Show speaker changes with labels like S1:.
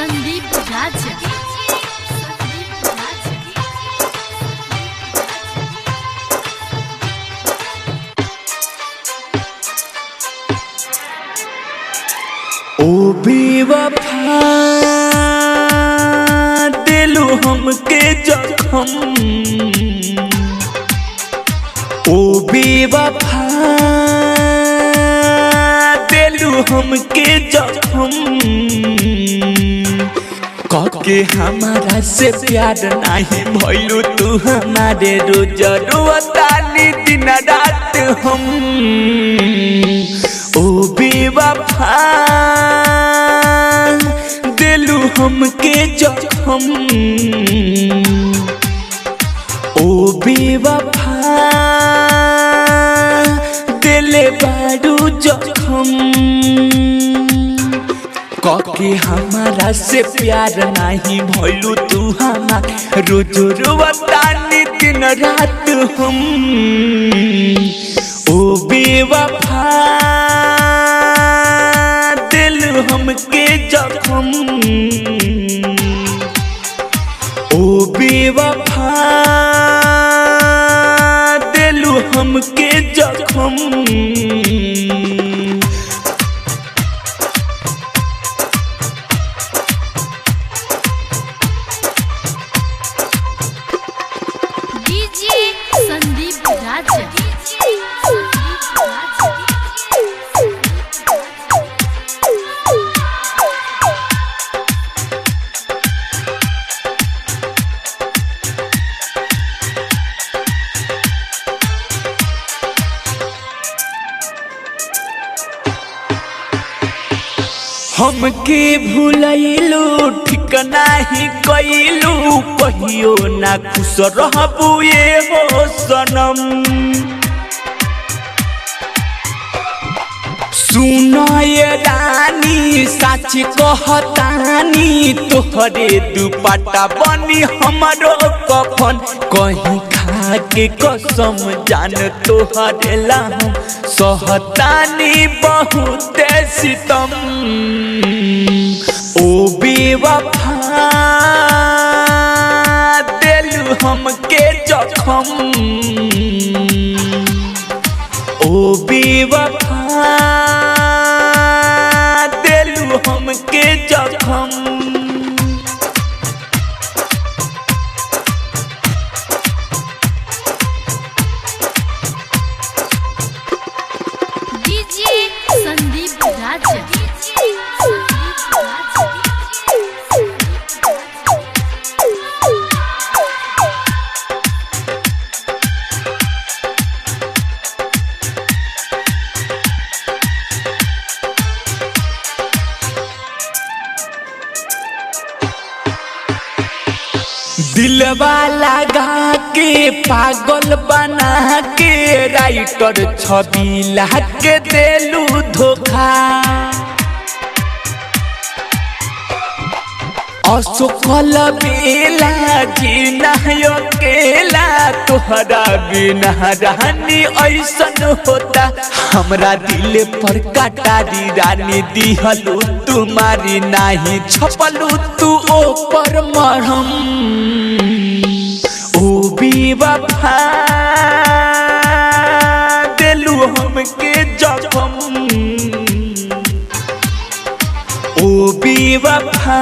S1: संदीप राजा।
S2: ओ बेवफा दिलु हमके जखम, ओ बेवफा दिलु हमके जखम, कके हमारा से प्यार नहीं भइलु तू हमारे रोज रोतानी दिन रात हम। ओ बेवफा दिलु हमके जखम, ओ बेवफा दिले बारू जखम, कके हमारा से प्यार नहीं भइलु तू हमार रोज रोतानी दिन रात हम। ओ बेवफा दिल हमके जखम, ओ बेवफा दिल हमके जखम।
S1: डीजे संदीप राजा।
S2: हमके भूलैलू ठीक नाही कइलू, कहियो ना खुश रहबू ये हो सनम। सुनो ये रानी सच कहतानी, तोहरे दुपट्टा बनी हमरो कफन, कहीं खा के कसम जान तोहरे ला हम सहतानी बहुत सितम। ओ बेवफा दिलु हमके जखम, ओ बेवफा दिलु हमके जखम।
S1: डीजे संदीप राजा।
S2: दिलवा लगा के पागल बना के राइटर छबिला के देलू धोखा। असफल बेला जीना अकेला, तोहरा बिना रहनी ऐसन होता। हमरा दिल पर कटारी रानी दिहलू तुम्हारी नाही छपलू तू ऊपर मरहम। ओ बेवफा दिलु हमके जखम, ओ बेवफा